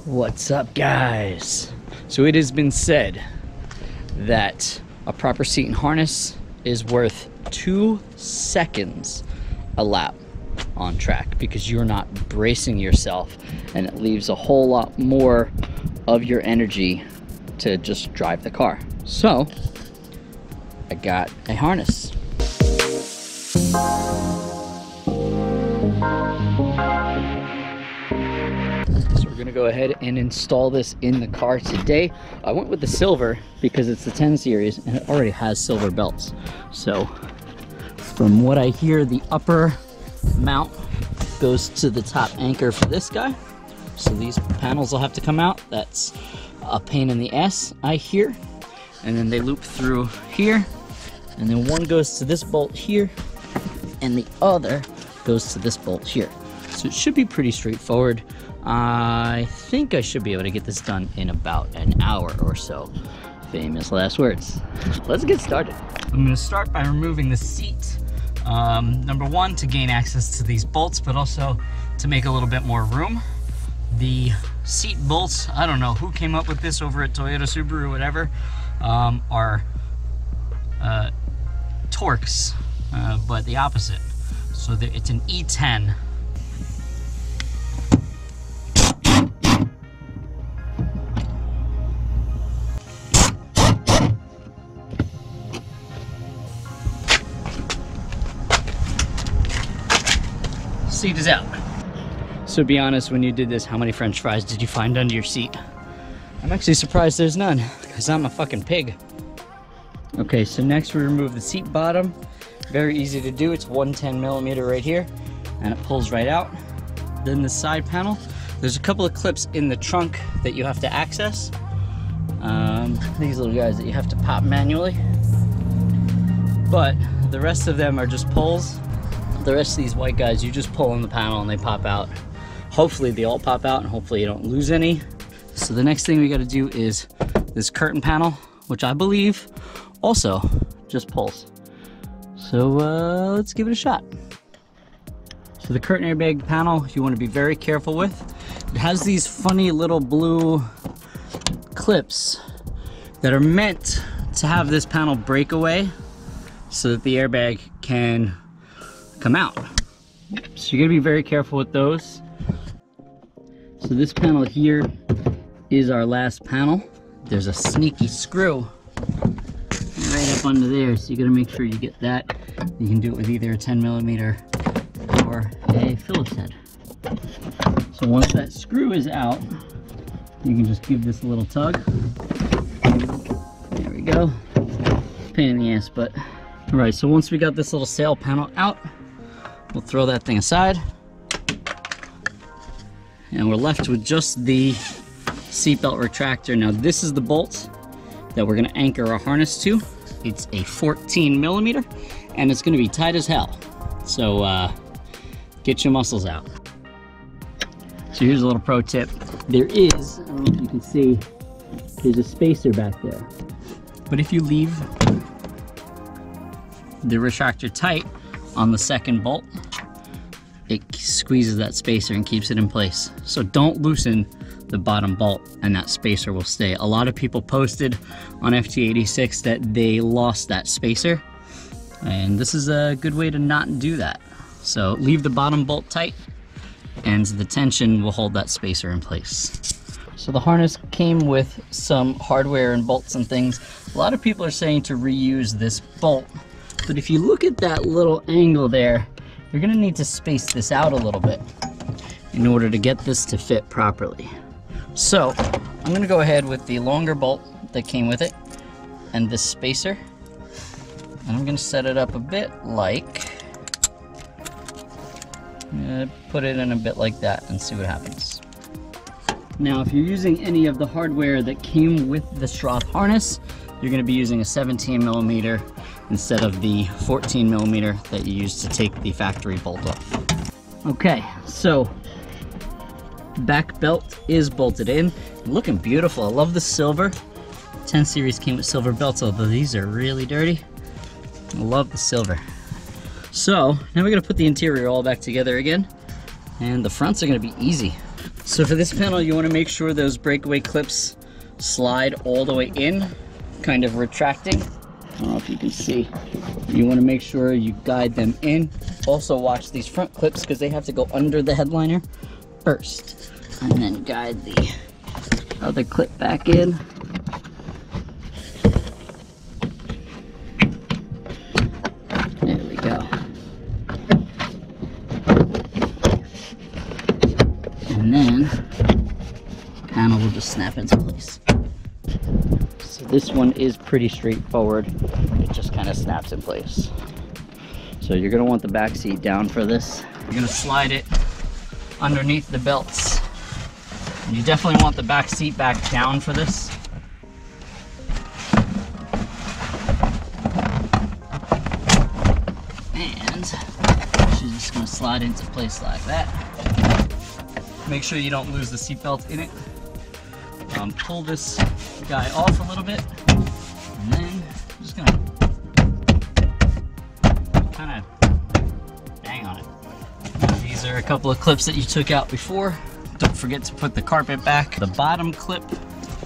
What's up, guys? So it has been said that a proper seat and harness is worth 2 seconds a lap on track, because you're not bracing yourself, and it leaves a whole lot more of your energy to just drive the car. So I got a harness. So we're gonna go ahead and install this in the car today. I went with the silver because it's the 10 series and it already has silver belts. So from what I hear, the upper mount goes to the top anchor for this guy. So these panels will have to come out. That's a pain in the ass, I hear. And then they loop through here. And then one goes to this bolt here and the other goes to this bolt here. So it should be pretty straightforward. I think I should be able to get this done in about an hour or so. Famous last words. Let's get started. I'm gonna start by removing the seat. Number one, to gain access to these bolts, but also to make a little bit more room. The seat bolts, I don't know who came up with this over at Toyota, Subaru, whatever, are Torx, but the opposite. So it's an E10. Seat is out. So be honest, when you did this, how many French fries did you find under your seat? I'm actually surprised there's none, because I'm a fucking pig. Okay, so next we remove the seat bottom. Very easy to do. It's 110mm right here, and it pulls right out. Then the side panel, there's a couple of clips in the trunk that you have to access. These little guys that you have to pop manually. But the rest of them are just pulls. The rest of these white guys, you just pull on the panel and they pop out. Hopefully they all pop out and hopefully you don't lose any. So the next thing we gotta do is this curtain panel, which I believe also just pulls. So let's give it a shot. So the curtain airbag panel, you wanna be very careful with. It has these funny little blue clips that are meant to have this panel break away so that the airbag can come out. So you're gonna be very careful with those. So this panel here is our last panel. There's a sneaky screw right up under there, so you gotta make sure you get that. You can do it with either a 10mm or a Phillips head. So once that screw is out, you can just give this a little tug. There we go. Pain in the ass, but all right. So once we got this little sail panel out, we'll throw that thing aside, and we're left with just the seatbelt retractor. Now this is the bolt that we're gonna anchor our harness to. It's a 14mm, and it's gonna be tight as hell. So get your muscles out. So here's a little pro tip. There is, I don't know if you can see, there's a spacer back there. But if you leave the retractor tight on the second bolt, it squeezes that spacer and keeps it in place. So don't loosen the bottom bolt and that spacer will stay. A lot of people posted on FT86 that they lost that spacer, and this is a good way to not do that. So leave the bottom bolt tight and the tension will hold that spacer in place. So the harness came with some hardware and bolts and things. A lot of people are saying to reuse this bolt, but if you look at that little angle there, you're gonna need to space this out a little bit in order to get this to fit properly. So I'm gonna go ahead with the longer bolt that came with it and this spacer, and I'm gonna set it up a bit like, put it in a bit like that and see what happens. Now if you're using any of the hardware that came with the Schroth harness, you're gonna be using a 17mm instead of the 14mm that you used to take the factory bolt off. Okay, so back belt is bolted in, looking beautiful. I love the silver. 10 series came with silver belts, although these are really dirty. I love the silver. So now we're gonna put the interior all back together again, and the fronts are gonna be easy. So for this panel, you want to make sure those breakaway clips slide all the way in, kind of retracting. I don't know if you can see. You want to make sure you guide them in. Also watch these front clips because they have to go under the headliner first, and then guide the other clip back in. There we go. And then panel will just snap into place. So this one is pretty straightforward. It just kind of snaps in place. So you're gonna want the back seat down for this. You're gonna slide it underneath the belts. And you definitely want the back seat back down for this. And she's just gonna slide into place like that. Make sure you don't lose the seat belt in it. Pull this guy off a little bit, and then I'm just gonna kind of bang on it. Now, these are a couple of clips that you took out before. Don't forget to put the carpet back. The bottom clip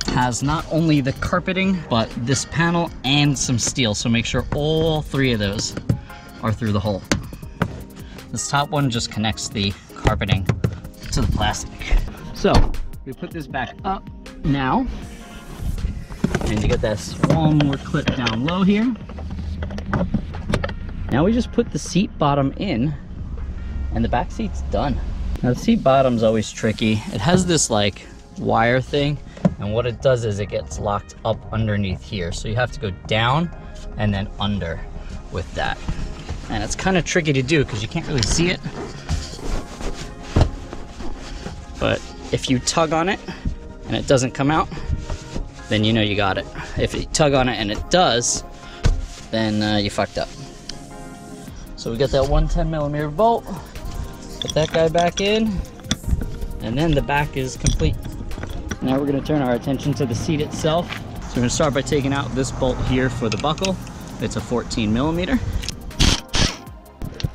has not only the carpeting, but this panel and some steel, so make sure all three of those are through the hole. This top one just connects the carpeting to the plastic. So we put this back up now, and you get this one more clip down low here. Now we just put the seat bottom in, and the back seat's done. Now the seat bottom's always tricky. It has this like wire thing, and what it does is it gets locked up underneath here. So you have to go down and then under with that. And it's kind of tricky to do because you can't really see it. But if you tug on it and it doesn't come out, then you know you got it. If you tug on it and it does, then you fucked up. So we got that 110mm bolt. Put that guy back in, and then the back is complete. Now we're gonna turn our attention to the seat itself. So we're gonna start by taking out this bolt here for the buckle. It's a 14mm.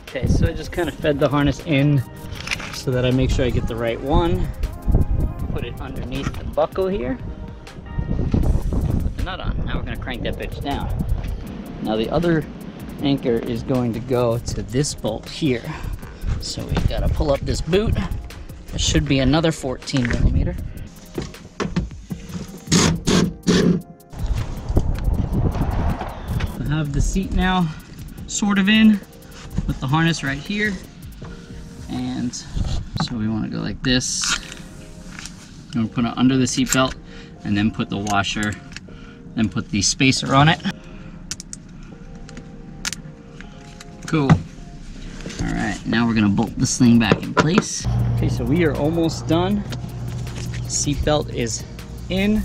Okay, so I just kind of fed the harness in so that I make sure I get the right one. Put it underneath the buckle here. Put the nut on. Now we're gonna crank that bitch down. Now the other anchor is going to go to this bolt here. So we gotta pull up this boot. There should be another 14mm. I have the seat now sort of in with the harness right here. And so we want to go like this. We're gonna put it under the seat belt and then put the washer, then put the spacer on it. Cool. All right, now we're gonna bolt this thing back in place. Okay, so we are almost done. Seat belt is in.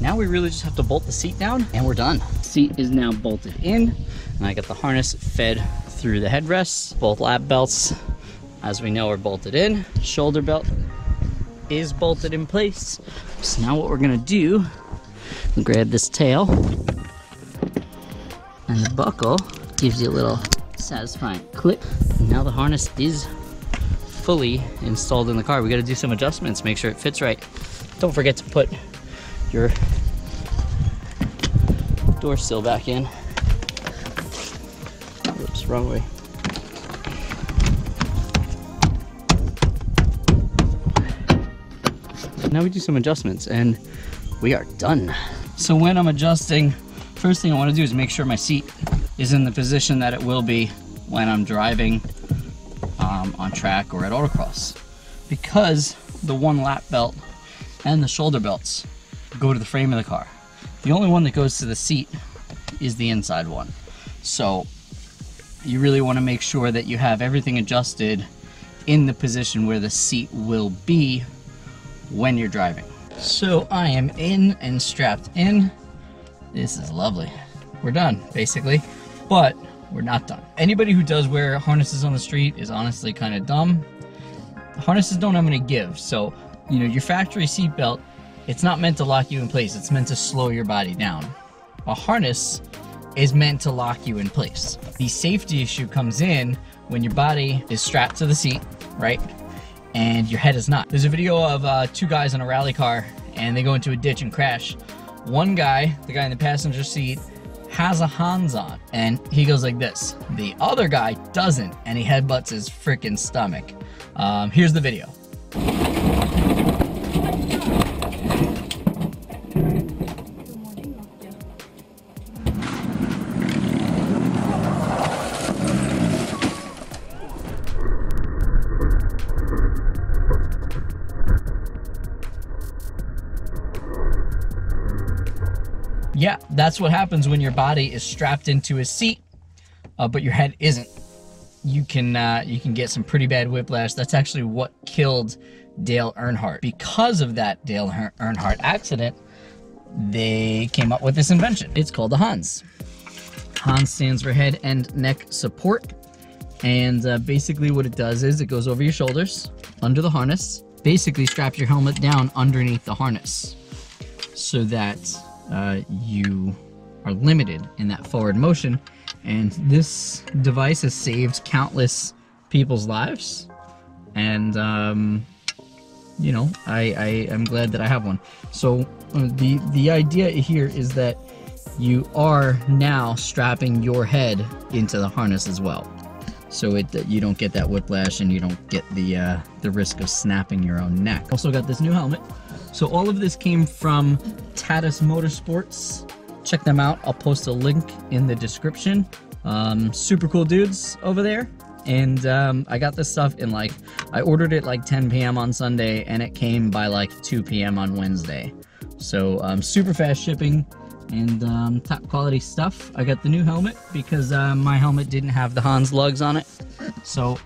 Now we really just have to bolt the seat down and we're done. Seat is now bolted in, and I got the harness fed through the headrests. Both lap belts, as we know, are bolted in. Shoulder belt is bolted in place. So now what we're gonna do, we'll grab this tail, and the buckle gives you a little satisfying clip. And now the harness is fully installed in the car. We gotta do some adjustments, make sure it fits right. Don't forget to put your door sill back in. Oops, wrong way. Now we do some adjustments and we are done. So when I'm adjusting, first thing I want to do is make sure my seat is in the position that it will be when I'm driving on track or at autocross, because the one lap belt and the shoulder belts go to the frame of the car. The only one that goes to the seat is the inside one. So you really want to make sure that you have everything adjusted in the position where the seat will be when you're driving. So I am in and strapped in. This is lovely. We're done, basically, but we're not done. Anybody who does wear harnesses on the street is honestly kind of dumb. Harnesses don't have any give, so you know, your factory seat belt, it's not meant to lock you in place, it's meant to slow your body down. A harness is meant to lock you in place. The safety issue comes in when your body is strapped to the seat, right? and your head is not. There's a video of 2 guys in a rally car, and they go into a ditch and crash. One guy, the guy in the passenger seat, has a Hans on, and he goes like this. The other guy doesn't, and he headbutts his freaking stomach. Here's the video. Yeah, that's what happens when your body is strapped into a seat, but your head isn't. You can get some pretty bad whiplash. That's actually what killed Dale Earnhardt. Because of that Dale Earnhardt accident, they came up with this invention. It's called the Hans. Hans stands for head and neck support. And basically what it does is it goes over your shoulders, under the harness, basically straps your helmet down underneath the harness so that you are limited in that forward motion. And this device has saved countless people's lives. And, you know, I am glad that I have one. So the idea here is that you are now strapping your head into the harness as well. So you don't get that whiplash and you don't get the risk of snapping your own neck. Also got this new helmet. So all of this came from Tatis Motorsports. Check them out. I'll post a link in the description. Super cool dudes over there. And I got this stuff in I ordered it 10 p.m. on Sunday and it came by 2 p.m. on Wednesday. So super fast shipping and top quality stuff. I got the new helmet because my helmet didn't have the Hans lugs on it. So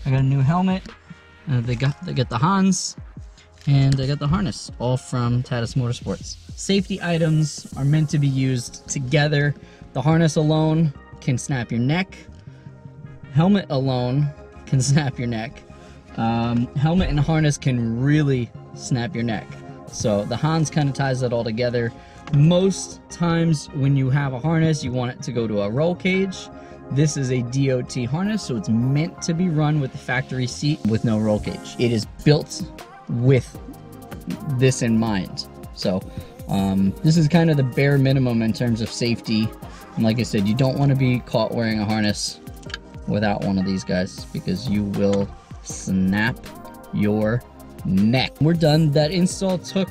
I got a new helmet. They get the Hans. And I got the harness, all from Tatis Motorsports. Safety items are meant to be used together. The harness alone can snap your neck. Helmet alone can snap your neck. Helmet and harness can really snap your neck. So the Hans kind of ties that all together. Most times when you have a harness, you want it to go to a roll cage. This is a DOT harness, so it's meant to be run with the factory seat with no roll cage. It is built with this in mind. So this is kind of the bare minimum in terms of safety. And like I said, you don't want to be caught wearing a harness without one of these guys because you will snap your neck. We're done. That install took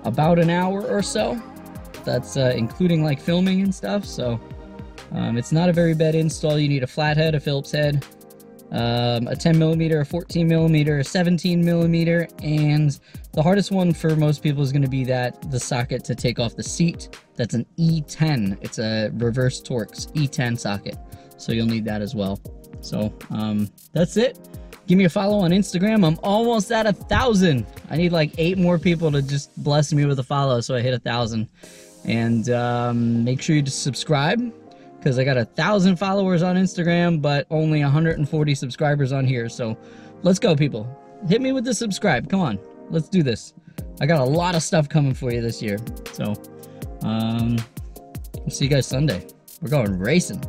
about an hour or so. That's including filming and stuff. So it's not a very bad install. You need a flat head, a Phillips head, a 10 millimeter, a 14 millimeter, a 17 millimeter, and the hardest one for most people is going to be the socket to take off the seat. That's an E10. It's a reverse Torx E10 socket, so you'll need that as well. So that's it. Give me a follow on Instagram. I'm almost at 1,000. I need 8 more people to just bless me with a follow so I hit 1,000. And make sure you just subscribe, because I got 1,000 followers on Instagram, but only 140 subscribers on here. So let's go, people. Hit me with the subscribe. Come on, let's do this. I got a lot of stuff coming for you this year. So we'll see you guys Sunday. We're going racing.